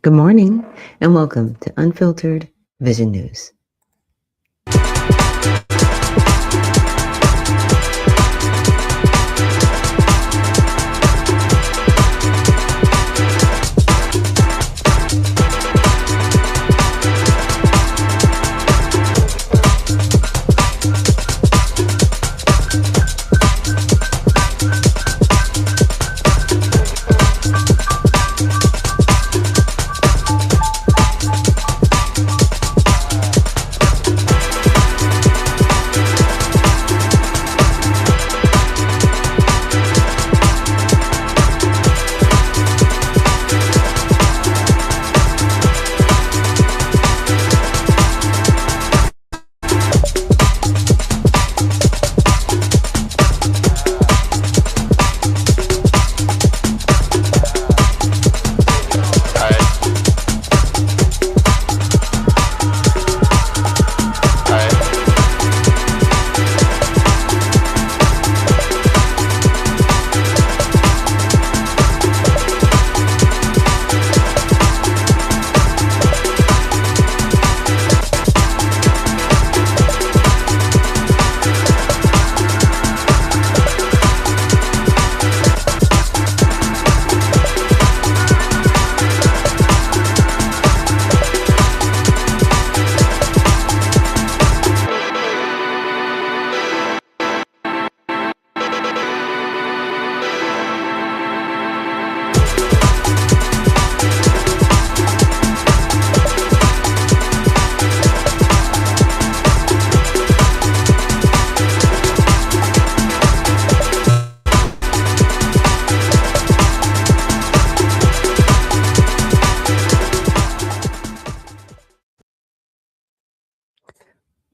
Good morning and welcome to Unfiltered Vision News.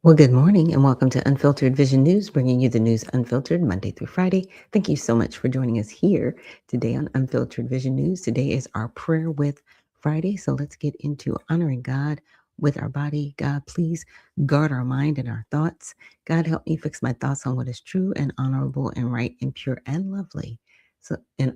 Well, good morning and welcome to Unfiltered Vision News, bringing you the news unfiltered Monday through Friday. Thank you so much for joining us here today on Unfiltered Vision News. Today is our Prayer with Friday, so let's get into honoring God with our body. God, please guard our mind and our thoughts. God, help me fix my thoughts on what is true and honorable and right and pure and lovely. So and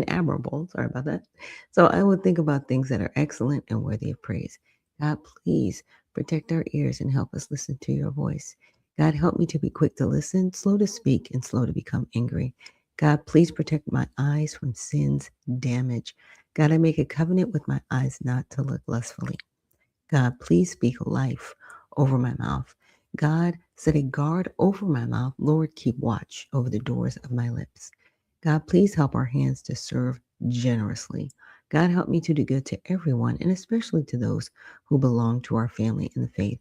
admirable. Sorry about that. So I would think about things that are excellent and worthy of praise. God, please protect our ears and help us listen to your voice. God, help me to be quick to listen, slow to speak, and slow to become angry. God, please protect my eyes from sin's damage. God, I make a covenant with my eyes not to look lustfully. God, please speak life over my mouth. God, set a guard over my mouth. Lord, keep watch over the doors of my lips. God, please help our hands to serve generously. God, help me to do good to everyone, and especially to those who belong to our family in the faith.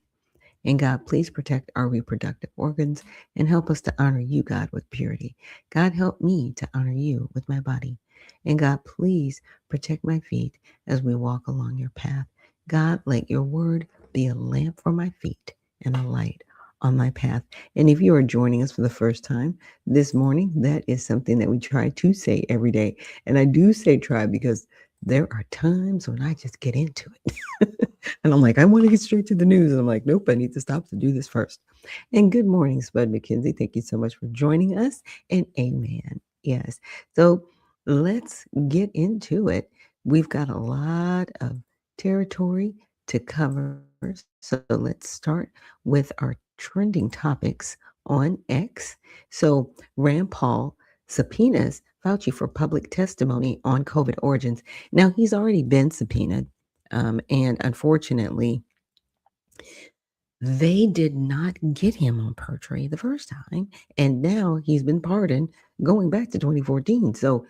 And God, please protect our reproductive organs and help us to honor you, God, with purity. God, help me to honor you with my body. And God, please protect my feet as we walk along your path. God, let your word be a lamp for my feet and a light on my path. And if you are joining us for the first time this morning, that is something that we try to say every day. And I do say try because there are times when I just get into it. And I'm like, I want to get straight to the news. And I'm like, nope, I need to stop to do this first. And good morning, Spud McKenzie. Thank you so much for joining us. And amen. Yes. So let's get into it. We've got a lot of territory to cover. So let's start with our trending topics on X. So Rand Paul subpoenas Fauci for public testimony on COVID origins. Now, he's already been subpoenaed. And unfortunately, they did not get him on perjury the first time. And now he's been pardoned going back to 2014. So,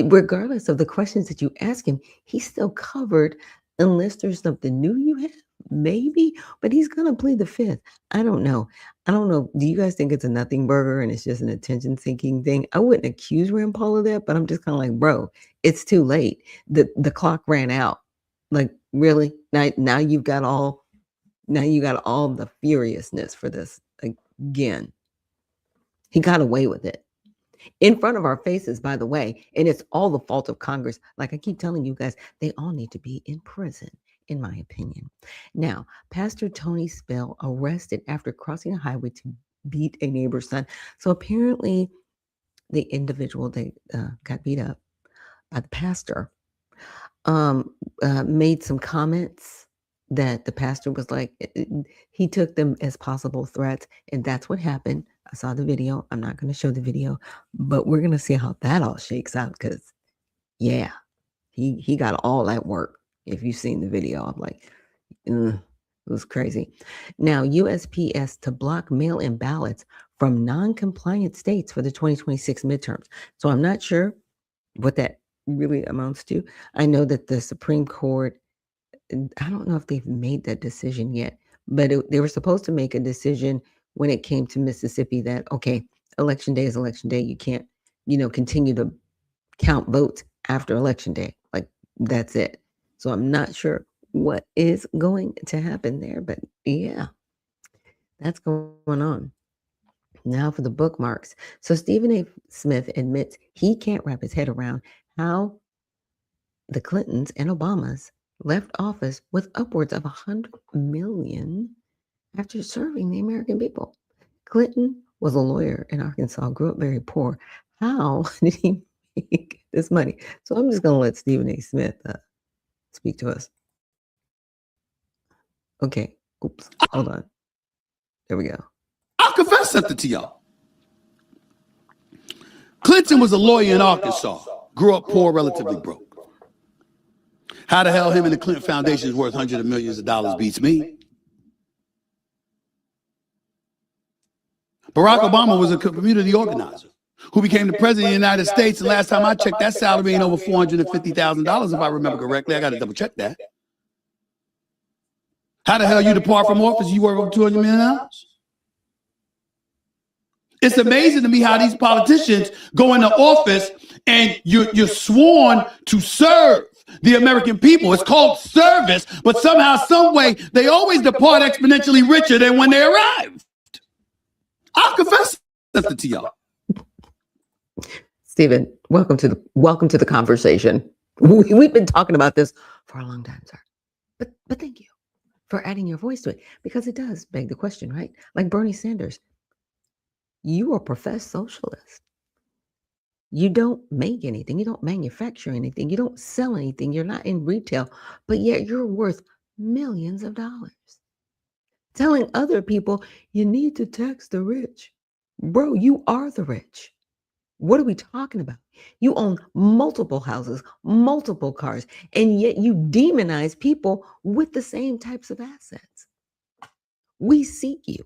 regardless of the questions that you ask him, he's still covered unless there's something new you have. Maybe, but he's going to plead the fifth. I don't know. I don't know. Do you guys think it's a nothing burger and it's just an attention seeking thing? I wouldn't accuse Rand Paul of that, but I'm just kind of like, bro, it's too late. The clock ran out. Like, really? Now you've got all the furiousness for this again. He got away with it in front of our faces, by the way, and it's all the fault of Congress. Like I keep telling you guys, they all need to be in prison, in my opinion. Now, Pastor Tony Spell arrested after crossing a highway to beat a neighbor's son. So apparently, the individual that got beat up by the pastor made some comments that the pastor was like, he took them as possible threats, and that's what happened. I saw the video. I'm not going to show the video, but we're going to see how that all shakes out because, yeah, he got all that work. If you've seen the video, I'm like, it was crazy. Now, USPS to block mail-in ballots from non-compliant states for the 2026 midterms. So I'm not sure what that really amounts to. I know that the Supreme Court, I don't know if they've made that decision yet, but they were supposed to make a decision when it came to Mississippi that, okay, election day is election day. You can't, continue to count votes after election day. Like, that's it. So I'm not sure what is going to happen there, but yeah, that's going on. Now for the bookmarks. So Stephen A. Smith admits he can't wrap his head around how the Clintons and Obamas left office with upwards of 100 million after serving the American people. Clinton was a lawyer in Arkansas, grew up very poor. How did he make this money? So I'm just going to let Stephen A. Smith speak to us. Okay. Oops. Hold on. There we go. I'll confess something to y'all. Clinton was a lawyer in Arkansas, grew up poor, relatively broke. How the hell him and the Clinton Foundation is worth hundreds of millions of dollars beats me. Barack Obama was a community organizer who became the president of the United States. And last time I checked, that salary ain't over $450,000, if I remember correctly. I got to double check that. How the hell you depart from office? You worth over $200 million? It's amazing to me how these politicians go into office and you're sworn to serve the American people. It's called service, but somehow, some way, they always depart exponentially richer than when they arrived. I'll confess something to y'all. Stephen, welcome to the conversation. We've been talking about this for a long time, sir. But thank you for adding your voice to it, because it does beg the question, right? Like Bernie Sanders, you are a professed socialist. You don't make anything. You don't manufacture anything. You don't sell anything. You're not in retail, but yet you're worth millions of dollars. Telling other people you need to tax the rich. Bro, you are the rich. What are we talking about? You own multiple houses, multiple cars, and yet you demonize people with the same types of assets. We seek you.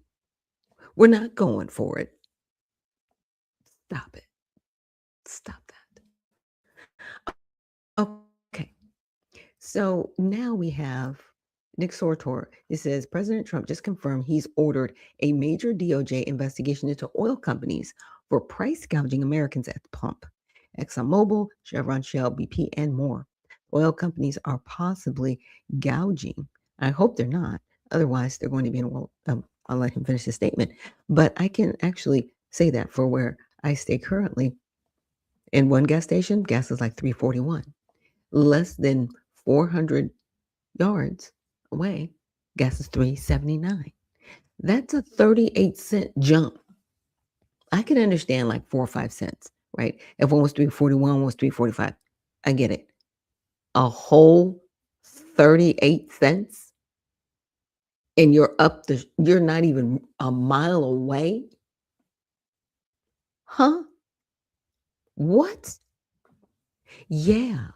We're not going for it. Stop it. Stop that. Okay. So now we have Nick Sortor. It says President Trump just confirmed he's ordered a major DOJ investigation into oil companies for price gouging Americans at the pump. ExxonMobil, Chevron, Shell, BP, and more. Oil companies are possibly gouging. I hope they're not. Otherwise, they're going to be in a world. I'll let him finish his statement. But I can actually say that for where I stay currently. In one gas station, gas is like $3.41. Less than 400 yards away, gas is $3.79. That's a 38-cent jump. I can understand like 4 or 5 cents, right? If one was $3.41, one was $3.45. I get it. A whole 38 cents, and you're not even a mile away. Huh? What? Yeah.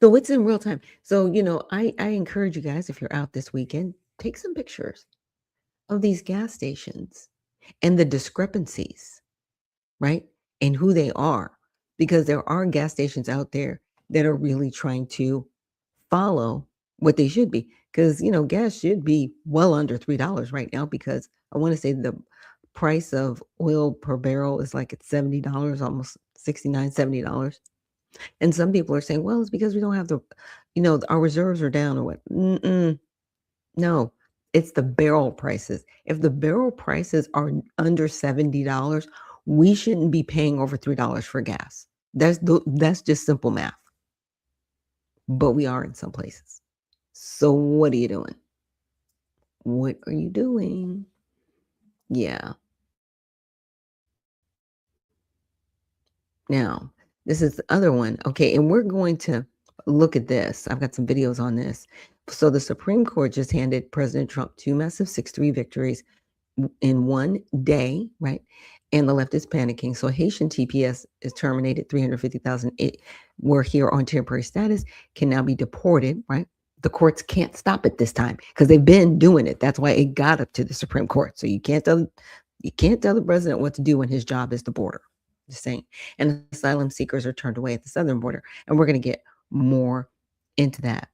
So it's in real time. So, I encourage you guys, if you're out this weekend, take some pictures of these gas stations and the discrepancies, right? And who they are, because there are gas stations out there that are really trying to follow what they should be. Because, gas should be well under $3 right now, because I want to say the price of oil per barrel is like at $70, almost $69, $70. And some people are saying, well, it's because we don't have our reserves are down or what. No, it's the barrel prices. If the barrel prices are under $70, we shouldn't be paying over $3 for gas. That's just simple math. But we are in some places. So what are you doing? What are you doing? Yeah. Now, this is the other one. Okay, and we're going to look at this. I've got some videos on this. So the Supreme Court just handed President Trump 2 massive 6-3 victories in one day, right? And the left is panicking. So Haitian TPS is terminated. 350,000 were here on temporary status, can now be deported, right? The courts can't stop it this time because they've been doing it. That's why it got up to the Supreme Court. So you can't tell the president what to do when his job is the border. Just saying. And asylum seekers are turned away at the southern border. And we're going to get more into that.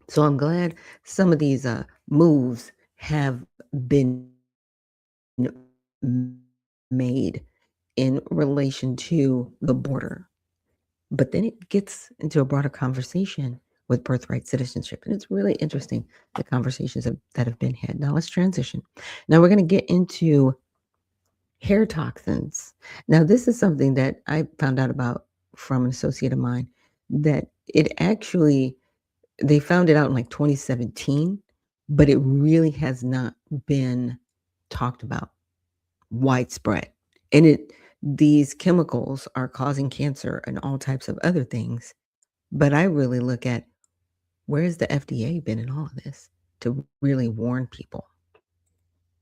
So I'm glad some of these moves have been made in relation to the border. But then it gets into a broader conversation with birthright citizenship. And it's really interesting, the conversations that have been had. Now let's transition. Now we're going to get into hair toxins. Now this is something that I found out about from an associate of mine, that it actually, they found it out in like 2017, but it really has not been talked about widespread. And these chemicals are causing cancer and all types of other things. But I really look at, where's the FDA been in all of this to really warn people?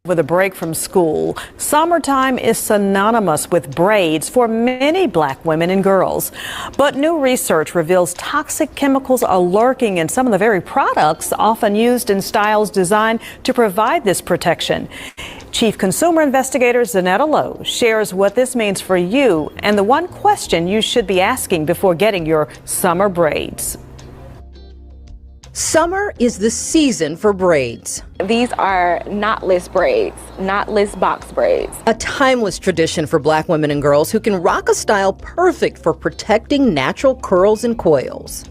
With a break from school, summertime is synonymous with braids for many Black women and girls. But new research reveals toxic chemicals are lurking in some of the very products often used in styles designed to provide this protection. Chief Consumer Investigator Zanetta Lowe shares what this means for you and the one question you should be asking before getting your summer braids. Summer is the season for braids. These are knotless braids, knotless box braids. A timeless tradition for Black women and girls who can rock a style perfect for protecting natural curls and coils.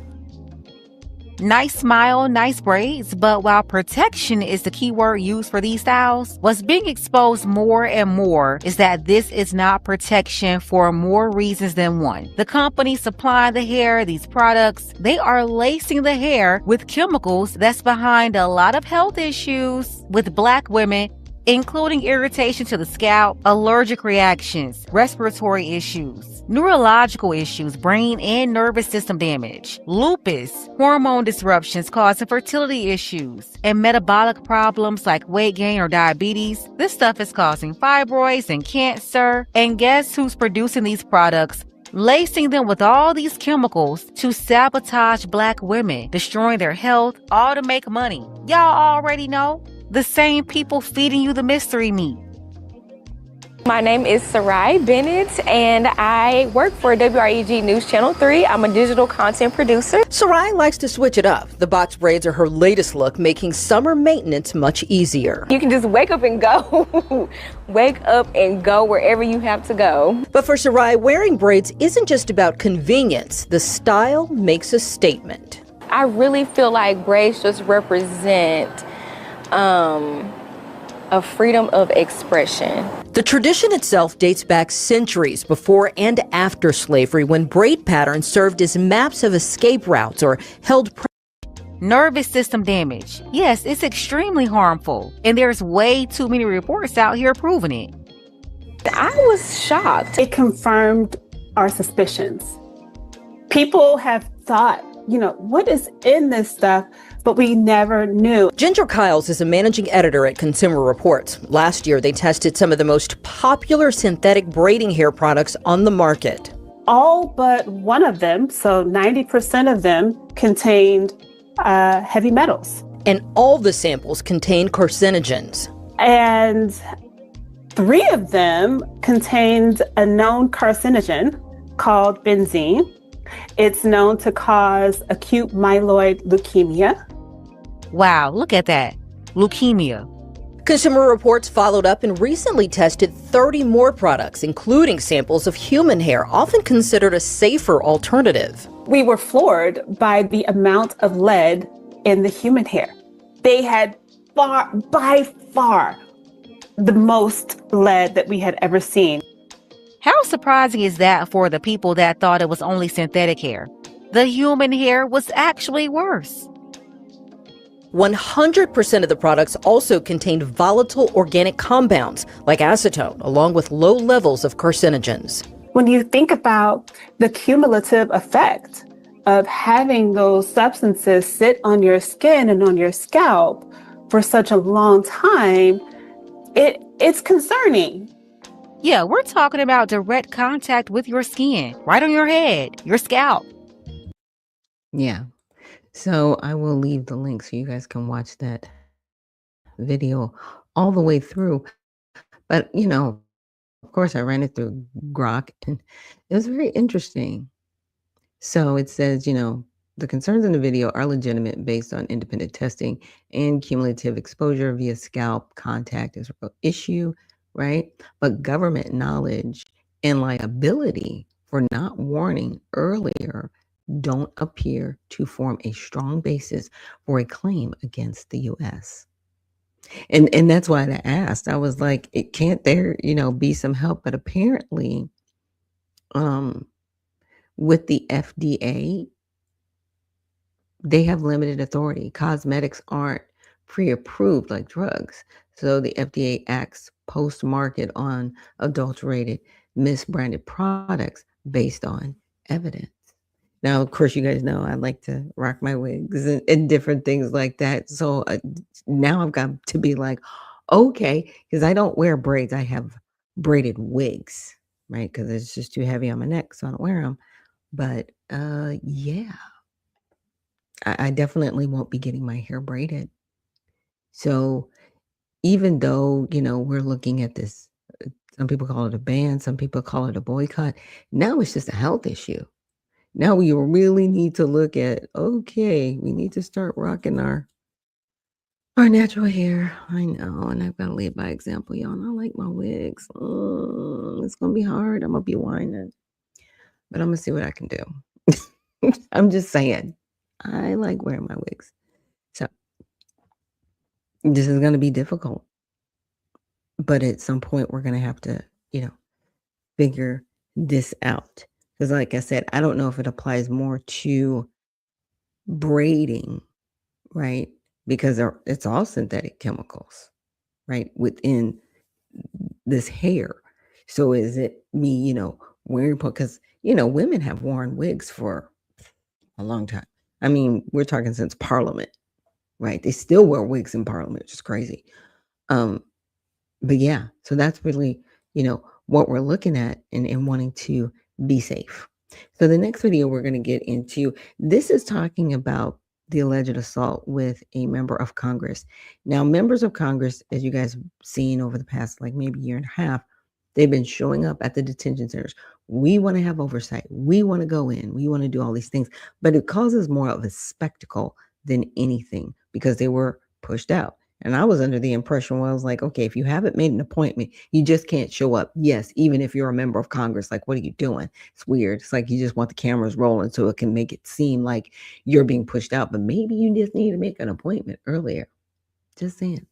Nice smile, nice braids, but while protection is the key word used for these styles, what's being exposed more and more is that this is not protection for more reasons than one. The companies supplying the hair these products, they are lacing the hair with chemicals that's behind a lot of health issues with Black women, including irritation to the scalp, allergic reactions, respiratory issues, neurological issues, brain and nervous system damage, lupus, hormone disruptions causing fertility issues, and metabolic problems like weight gain or diabetes. This stuff is causing fibroids and cancer. And guess who's producing these products? Lacing them with all these chemicals to sabotage Black women, destroying their health, all to make money. Y'all already know. The same people feeding you the mystery meat. My name is Sarai Bennett, and I work for WREG News Channel 3. I'm a digital content producer. Sarai likes to switch it up. The box braids are her latest look, making summer maintenance much easier. You can just wake up and go. Wake up and go wherever you have to go. But for Sarai, wearing braids isn't just about convenience. The style makes a statement. I really feel like braids just represent a freedom of expression. The tradition itself dates back centuries before and after slavery, when braid patterns served as maps of escape routes or held Nervous system damage. Yes, it's extremely harmful, and there's way too many reports out here proving it. I was shocked. It confirmed our suspicions. People have thought, what is in this stuff? But we never knew. Ginger Kiles is a managing editor at Consumer Reports. Last year, they tested some of the most popular synthetic braiding hair products on the market. All but one of them, so 90% of them, contained heavy metals. And all the samples contained carcinogens. And 3 of them contained a known carcinogen called benzene. It's known to cause acute myeloid leukemia. Wow, look at that. Leukemia. Consumer Reports followed up and recently tested 30 more products, including samples of human hair, often considered a safer alternative. We were floored by the amount of lead in the human hair. They had by far, the most lead that we had ever seen. How surprising is that for the people that thought it was only synthetic hair? The human hair was actually worse. 100% of the products also contained volatile organic compounds like acetone, along with low levels of carcinogens. When you think about the cumulative effect of having those substances sit on your skin and on your scalp for such a long time, it's concerning. Yeah, we're talking about direct contact with your skin, right on your head, your scalp. Yeah. So I will leave the link so you guys can watch that video all the way through. But, of course, I ran it through Grok, and it was very interesting. So it says, the concerns in the video are legitimate based on independent testing and cumulative exposure via scalp contact is a real issue, right? But government knowledge and liability for not warning earlier don't appear to form a strong basis for a claim against the US. And that's why I asked. I was like, can't there, be some help? But apparently, with the FDA, they have limited authority. Cosmetics aren't pre-approved like drugs. So the FDA acts post-market on adulterated, misbranded products based on evidence. Now, of course, you guys know I like to rock my wigs and different things like that. So now I've got to be like, okay, because I don't wear braids. I have braided wigs, right? Because it's just too heavy on my neck, so I don't wear them. But yeah, I definitely won't be getting my hair braided. So even though, we're looking at this, some people call it a ban, some people call it a boycott. Now it's just a health issue. Now we really need to look at, okay, we need to start rocking our natural hair. I know, and I've got to lead by example, y'all. And I like my wigs. It's going to be hard. I'm going to be whining. But I'm going to see what I can do. I'm just saying. I like wearing my wigs. So this is going to be difficult. But at some point, we're going to have to, figure this out. Because like I said, I don't know if it applies more to braiding, right? Because it's all synthetic chemicals, right? Within this hair. So is it me, wearing, because, women have worn wigs for a long time. I mean, we're talking since Parliament, right? They still wear wigs in Parliament, which is crazy. But yeah, so that's really, what we're looking at and wanting to be safe. So the next video we're going to get into, this is talking about the alleged assault with a member of Congress. Now, members of Congress, as you guys have seen over the past, like maybe year and a half, they've been showing up at the detention centers. We want to have oversight. We want to go in. We want to do all these things. But it causes more of a spectacle than anything because they were pushed out. And I was under the impression where I was like, okay, if you haven't made an appointment, you just can't show up. Yes, even if you're a member of Congress, like, what are you doing? It's weird. It's like you just want the cameras rolling so it can make it seem like you're being pushed out. But maybe you just need to make an appointment earlier. Just saying.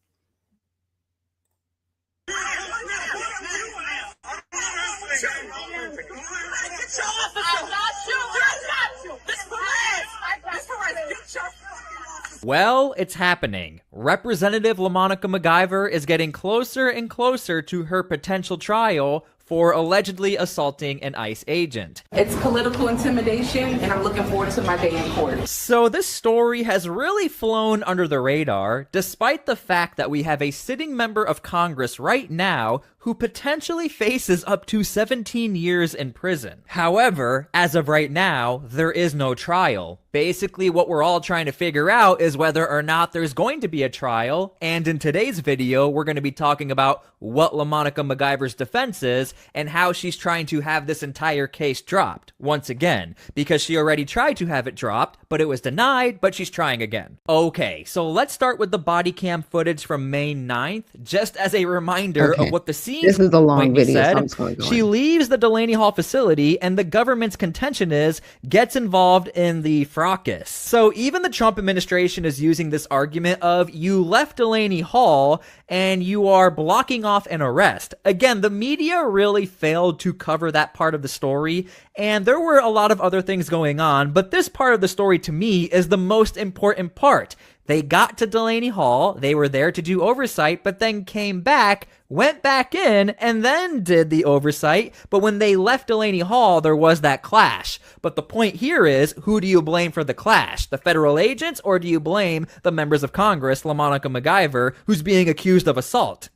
Well, it's happening. Representative LaMonica MacGyver is getting closer and closer to her potential trial for allegedly assaulting an ICE agent. It's political intimidation, and I'm looking forward to my day in court. So this story has really flown under the radar, despite the fact that we have a sitting member of Congress right now who potentially faces up to 17 years in prison. However, as of right now, there is no trial. Basically, what we're all trying to figure out is whether or not there's going to be a trial, and in today's video, we're going to be talking about what LaMonica MacGyver's defense is and how she's trying to have this entire case dropped, once again, because she already tried to have it dropped, but it was denied, but she's trying again. Okay, so let's start with the body cam footage from May 9th, just as a reminder of what the scene. This is a long video. Said. So she leaves the Delaney Hall facility, and the government's contention is gets involved in the fracas. So even the Trump administration is using this argument of you left Delaney Hall and you are blocking off an arrest. Again, the media really failed to cover that part of the story, and there were a lot of other things going on, but this part of the story to me is the most important part. They got to Delaney Hall, they were there to do oversight, but then came back went back in, and then did the oversight. But when they left Delaney Hall, there was that clash. But the point here is, who do you blame for the clash? The federal agents, or do you blame the members of Congress, LaMonica MacGyver, who's being accused of assault?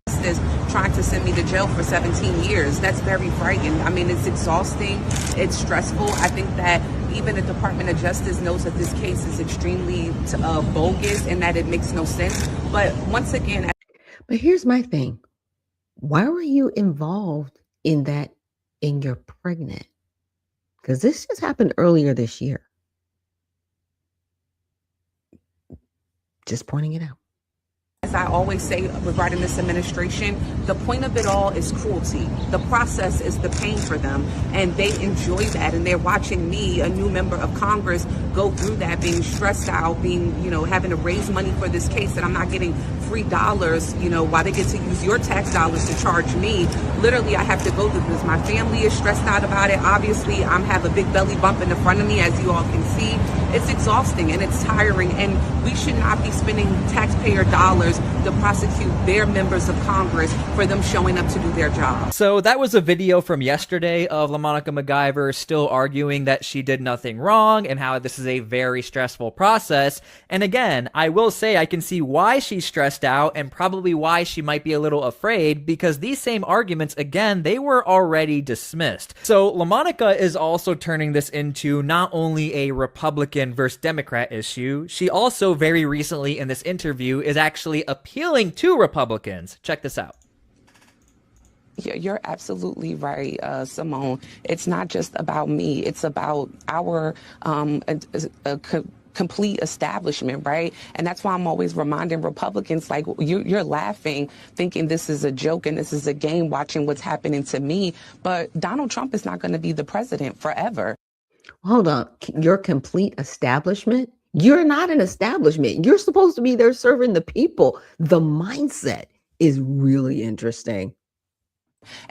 Trying to send me to jail for 17 years. That's very frightening. I mean, it's exhausting. It's stressful. I think that even the Department of Justice knows that this case is extremely bogus and that it makes no sense. But once again... But here's my thing. Why were you involved in that and you're pregnant? Because this just happened earlier this year. Just pointing it out. As I always say regarding this administration, the point of it all is cruelty. The process is the pain for them, and they enjoy that. And they're watching me, a new member of Congress, go through that, being stressed out, being, having to raise money for this case that I'm not getting free dollars, while they get to use your tax dollars to charge me. Literally, I have to go through this. My family is stressed out about it. Obviously, I have a big belly bump in the front of me, as you all can see. It's exhausting and it's tiring, and we should not be spending taxpayer dollars to prosecute their members of Congress for them showing up to do their job. So that was a video from yesterday of LaMonica MacGyver still arguing that she did nothing wrong and how this is a very stressful process. And again, I will say I can see why she's stressed out and probably why she might be a little afraid, because these same arguments, again, they were already dismissed. So LaMonica is also turning this into not only a Republican versus Democrat issue, she also very recently in this interview is actually appealing to Republicans. Check this out. Yeah, you're absolutely right, Simone. It's not just about me. It's about our complete establishment, right? And that's why I'm always reminding Republicans, like, you're laughing, thinking this is a joke and this is a game, watching what's happening to me. But Donald Trump is not going to be the president forever. Hold on. Your complete establishment? You're not an establishment. You're supposed to be there serving the people. The mindset is really interesting.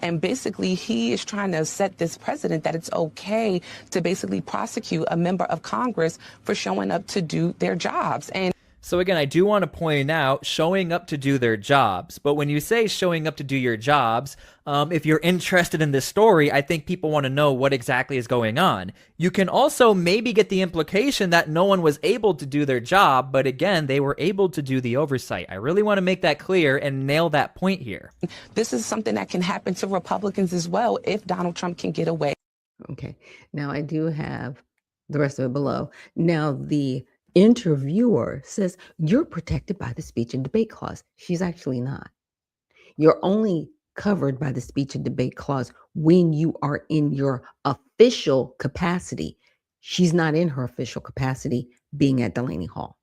And basically, he is trying to set this precedent that it's okay to basically prosecute a member of Congress for showing up to do their jobs. And so again, I do want to point out showing up to do their jobs. But when you say showing up to do your jobs, if you're interested in this story, I think people want to know what exactly is going on. You can also maybe get the implication that no one was able to do their job, but again, they were able to do the oversight. I really want to make that clear and nail that point here. This is something that can happen to Republicans as well if Donald Trump can get away. Okay. Now I do have the rest of it below. Now the interviewer says you're protected by the speech and debate clause. She's actually not. You're only covered by the speech and debate clause when you are in your official capacity. She's not in her official capacity being at Delaney Hall.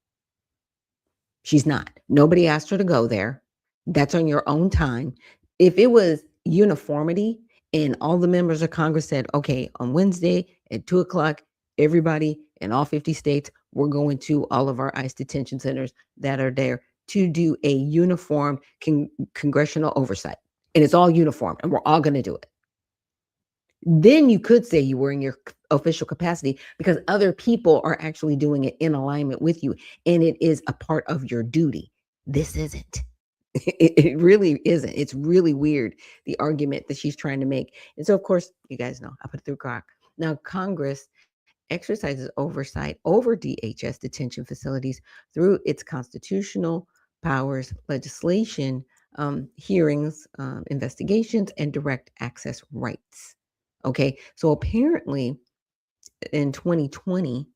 She's not. Nobody asked her to go there. That's on your own time. If it was uniformity and all the members of Congress said, okay, on Wednesday at 2:00, everybody in all 50 states, we're going to all of our ICE detention centers that are there to do a uniform congressional oversight. And it's all uniform and we're all going to do it. Then you could say you were in your official capacity because other people are actually doing it in alignment with you. And it is a part of your duty. This isn't. It really isn't. It's really weird, the argument that she's trying to make. And so, of course, you guys know, I put it through Grok. Now, Congress exercises oversight over DHS detention facilities through its constitutional powers, legislation, hearings, investigations, and direct access rights. Okay, so apparently in 2020,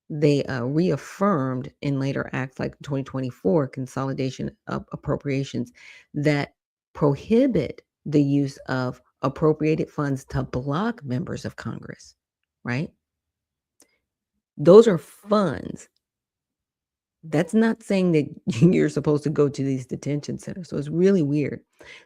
they reaffirmed in later acts like 2024 consolidation of appropriations that prohibit the use of appropriated funds to block members of Congress, right? Those are funds. That's not saying that you're supposed to go to these detention centers. So it's really weird.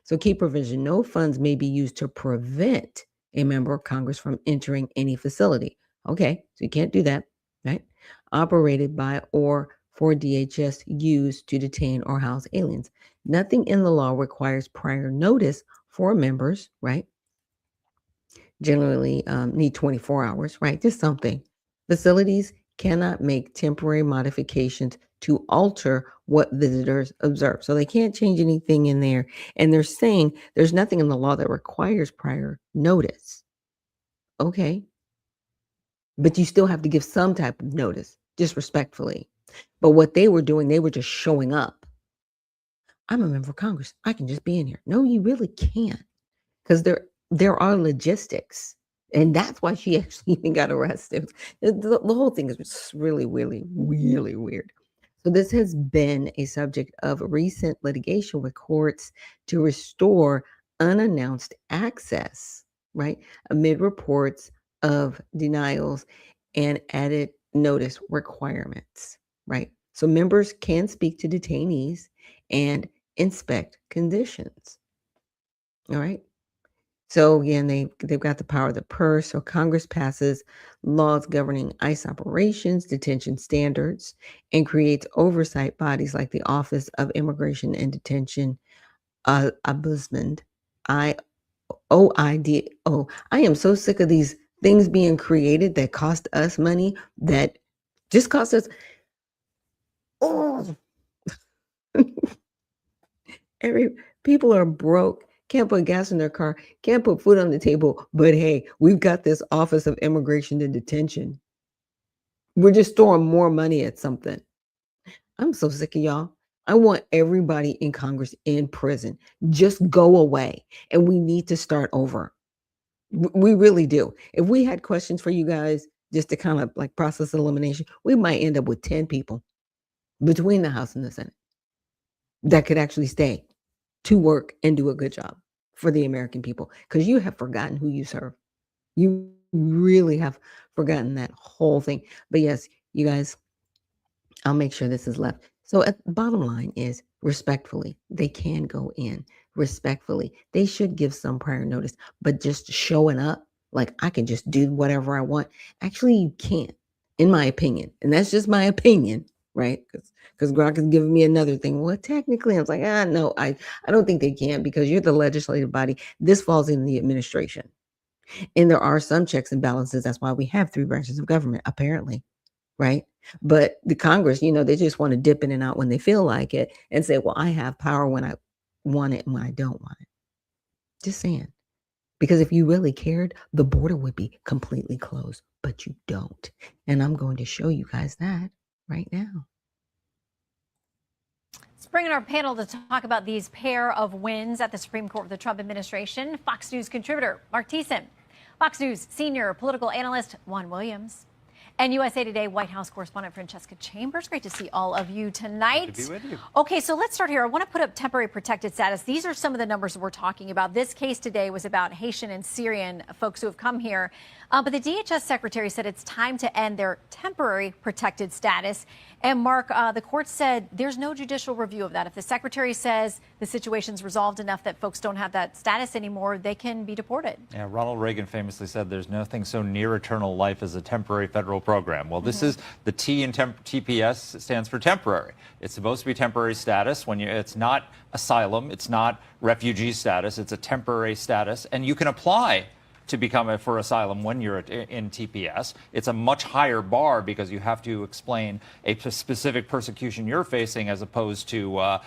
So key provision, no funds may be used to prevent a member of Congress from entering any facility. Okay, so you can't do that, right? Operated by or for DHS used to detain or house aliens. Nothing in the law requires prior notice for members, right? Generally need 24 hours, right? Just something. Facilities cannot make temporary modifications to alter what visitors observe. So they can't change anything in there. And they're saying there's nothing in the law that requires prior notice. Okay. But you still have to give some type of notice, just respectfully. But what they were doing, they were just showing up. I'm a member of Congress. I can just be in here. No, you really can't, because there are logistics. And that's why she actually even got arrested. The whole thing is just really, really, really weird. So this has been a subject of recent litigation with courts to restore unannounced access, right, amid reports of denials and added notice requirements, right? So members can speak to detainees and inspect conditions. All right. So again, they've got the power of the purse. So Congress passes laws governing ICE operations, detention standards, and creates oversight bodies like the Office of Immigration and Detention, Ombudsman, OIDO. I am so sick of these things being created that cost us money, that just cost us. Oh, people are broke, can't put gas in their car, can't put food on the table, but hey, we've got this Office of Immigration and Detention. We're just throwing more money at something. I'm so sick of y'all. I want everybody in Congress in prison. Just go away. And we need to start over. We really do. If we had questions for you guys, just to kind of like process elimination, we might end up with 10 people between the House and the Senate that could actually stay to work and do a good job for the American people, because you have forgotten who you serve. You really have forgotten that whole thing. But yes, you guys, I'll make sure this is left. So at the bottom line is, respectfully, they can go in respectfully. They should give some prior notice, but just showing up like I can just do whatever I want. Actually, you can't, in my opinion. And that's just my opinion, right? Because Grok is giving me another thing. Well, technically, I was like, no, I don't think they can, because you're the legislative body. This falls in the administration. And there are some checks and balances. That's why we have 3 branches of government, apparently, right? But the Congress, they just want to dip in and out when they feel like it and say, well, I have power when I want it and when I don't want it. Just saying. Because if you really cared, the border would be completely closed, but you don't. And I'm going to show you guys that right now. Let's bring in our panel to talk about these pair of wins at the Supreme Court of the Trump administration. Fox News contributor Mark Thiessen, Fox News senior political analyst Juan Williams, and USA Today White House correspondent Francesca Chambers. Great to see all of you tonight. Good to be with you. Okay, so let's start here. I want to put up temporary protected status. These are some of the numbers we're talking about. This case today was about Haitian and Syrian folks who have come here. But the DHS secretary said it's time to end their temporary protected status. And Mark, the court said there's no judicial review of that. If the secretary says the situation's resolved enough that folks don't have that status anymore, they can be deported. Yeah, Ronald Reagan famously said there's nothing so near eternal life as a temporary federal program. Well, this is the T in TPS stands for temporary. It's supposed to be temporary status when it's not asylum, it's not refugee status, it's a temporary status, and you can apply to become for asylum when you're in TPS. It's a much higher bar because you have to explain a specific persecution you're facing as opposed to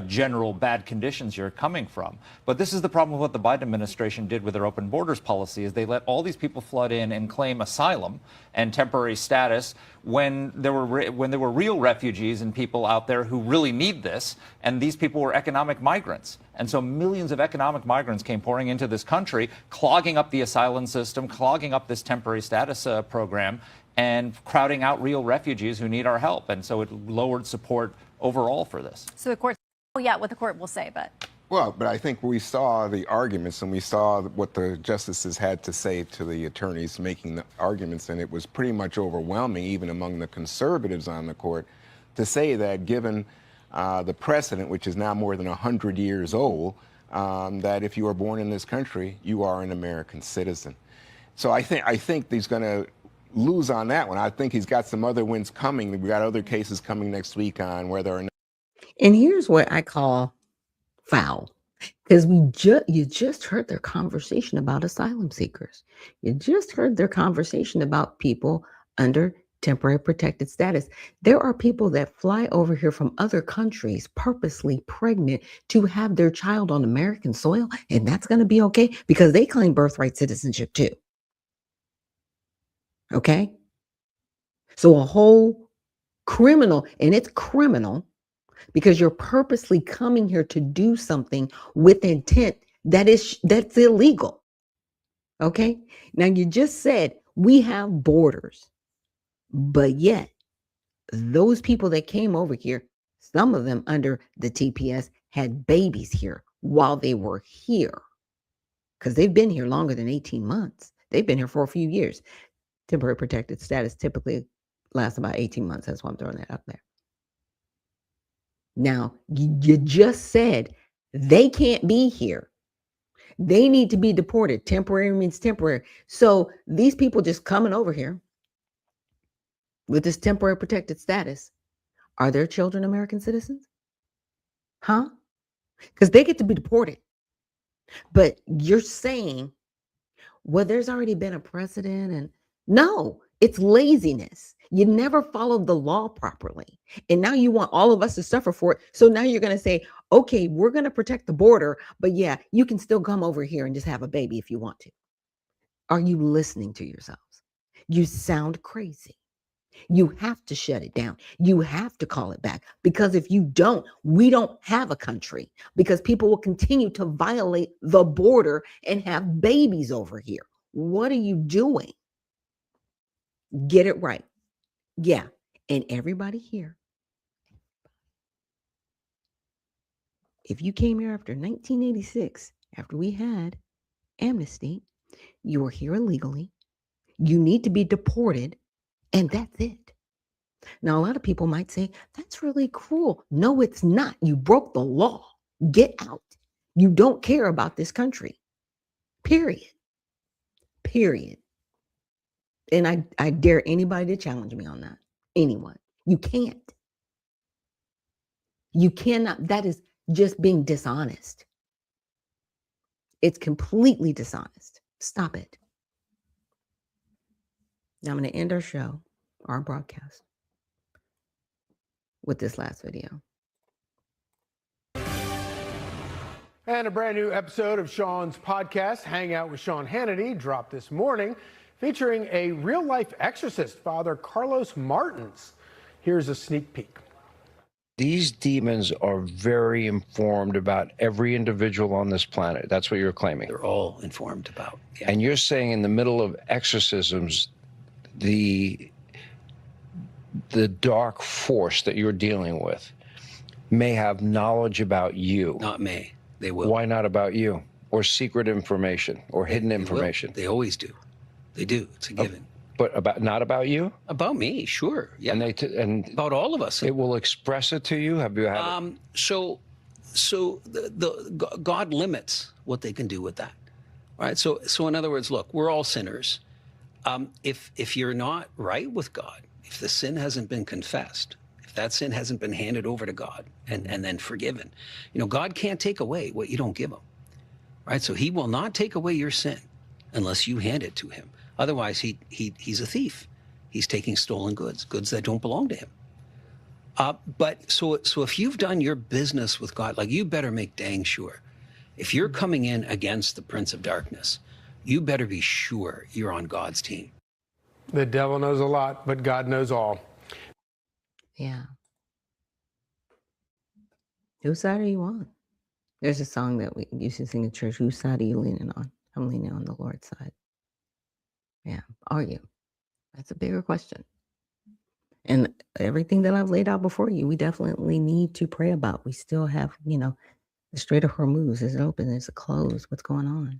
general bad conditions you're coming from. But this is the problem with what the Biden administration did with their open borders policy, is they let all these people flood in and claim asylum and temporary status when there were real refugees and people out there who really need this, and these people were economic migrants. And so millions of economic migrants came pouring into this country, clogging up the asylum system, clogging up this temporary status program, and crowding out real refugees who need our help. And so it lowered support overall for this. So the court, what the court will say, but. Well, but I think we saw the arguments and we saw what the justices had to say to the attorneys making the arguments, and it was pretty much overwhelming, even among the conservatives on the court, to say that given the precedent, which is now more than 100 years old, that if you are born in this country, you are an American citizen. So I think he's going to lose on that one. I think he's got some other wins coming. We've got other cases coming next week on whether or not. And here's what I call foul, because you just heard their conversation about asylum seekers. You just heard their conversation about people under temporary protected status. There are people that fly over here from other countries purposely pregnant to have their child on American soil, and that's going to be okay because they claim birthright citizenship too. Okay? So a whole criminal, and it's criminal because you're purposely coming here to do something with intent that's illegal. Okay? Now you just said we have borders, but yet those people that came over here, some of them under the TPS had babies here while they were here because they've been here longer than 18 months. They've been here for a few years. Temporary protected status typically lasts about 18 months. That's why I'm throwing that up there. Now, you just said they can't be here. They need to be deported. Temporary means temporary. So these people just coming over here with this temporary protected status, are their children American citizens? Huh? Because they get to be deported. But you're saying, well, there's already been a precedent, and no, it's laziness. You never followed the law properly. And now you want all of us to suffer for it. So now you're going to say, okay, we're going to protect the border, but yeah, you can still come over here and just have a baby if you want to. Are you listening to yourselves? You sound crazy. You have to shut it down. You have to call it back, because if you don't, we don't have a country, because people will continue to violate the border and have babies over here. What are you doing? Get it right. Yeah. And everybody here, if you came here after 1986, after we had amnesty, you were here illegally, you need to be deported, and that's it. Now, a lot of people might say, that's really cruel. No, it's not. You broke the law. Get out. You don't care about this country. Period. Period. And I dare anybody to challenge me on that. Anyone. You can't. You cannot. That is just being dishonest. It's completely dishonest. Stop it. Now I'm going to end our show, our broadcast, with this last video. And a brand new episode of Sean's podcast, Hang Out with Sean Hannity, dropped this morning, featuring a real-life exorcist, Father Carlos Martins. Here's a sneak peek. These demons are very informed about every individual on this planet. That's what you're claiming. They're all informed about. Yeah. And you're saying in the middle of exorcisms, the dark force that you're dealing with may have knowledge about you. Not me. They will. Why not about you? Or secret information or hidden information? They always do. They do. It's a given. But not about you? About me, sure. Yeah. And about all of us. It will express it to you? Have you had it? So God limits what they can do with that. Right? So in other words, look, we're all sinners. If you're not right with God, if the sin hasn't been confessed, if that sin hasn't been handed over to God and then forgiven, God can't take away what you don't give him. Right? So he will not take away your sin unless you hand it to him. Otherwise, he's a thief. He's taking stolen goods that don't belong to him. But so if you've done your business with God, like, you better make dang sure. If you're coming in against the Prince of Darkness, you better be sure you're on God's team. The devil knows a lot, but God knows all. Yeah. Whose side are you on? There's a song that we used to sing in church. Whose side are you leaning on? I'm leaning on the Lord's side. Yeah. Are you? That's a bigger question. And everything that I've laid out before you, we definitely need to pray about. We still have, the Strait of Hormuz. Is it open? Is it closed? What's going on?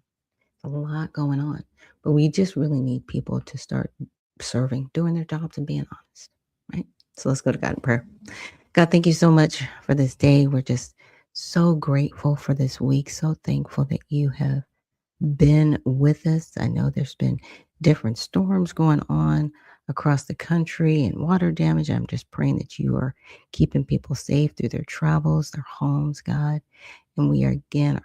A lot going on. But we just really need people to start serving, doing their jobs, and being honest, right? So let's go to God in prayer. God, thank you so much for this day. We're just so grateful for this week, so thankful that you have been with us. I know there's been different storms going on across the country and water damage. I'm just praying that you are keeping people safe through their travels, their homes, God. And we are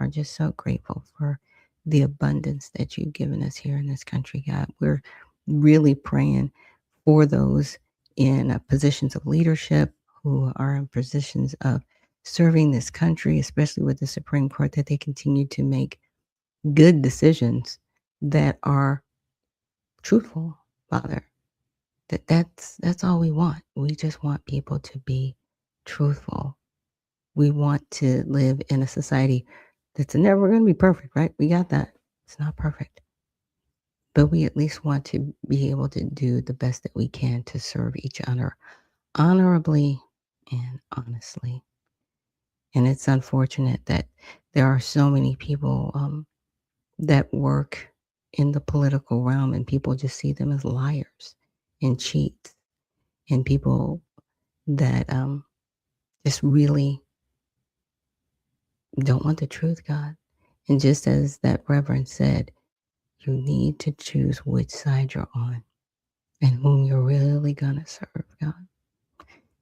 just so grateful for the abundance that you've given us here in this country, God. We're really praying for those in positions of leadership, who are in positions of serving this country, especially with the Supreme Court, that they continue to make good decisions that are truthful, Father. That's all we want. We just want people to be truthful. We want to live in a society that's never going to be perfect, right? We got that. It's not perfect. But we at least want to be able to do the best that we can to serve each other honorably and honestly. And it's unfortunate that there are so many people that work in the political realm, and people just see them as liars and cheats and people that just really don't want the truth, God. And just as that reverend said, you need to choose which side you're on and whom you're really going to serve, God.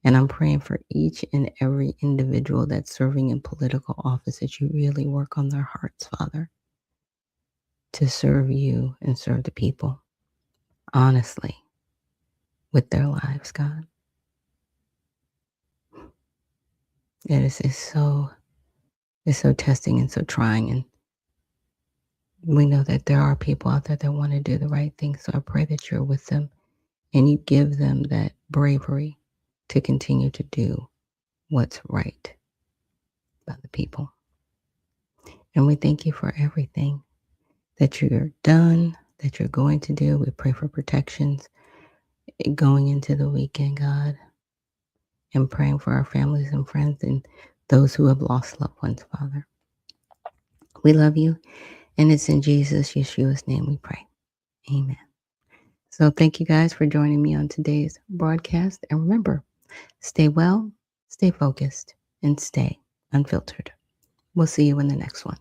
And I'm praying for each and every individual that's serving in political office that you really work on their hearts, Father, to serve you and serve the people honestly with their lives, God. It's so testing and so trying. And we know that there are people out there that want to do the right thing. So I pray that you're with them and you give them that bravery to continue to do what's right by the people. And we thank you for everything that you're done, that you're going to do. We pray for protections going into the weekend, God, and praying for our families and friends and those who have lost loved ones, Father. We love you, and it's in Jesus, Yeshua's name we pray. Amen. So thank you guys for joining me on today's broadcast. And remember, stay well, stay focused, and stay unfiltered. We'll see you in the next one.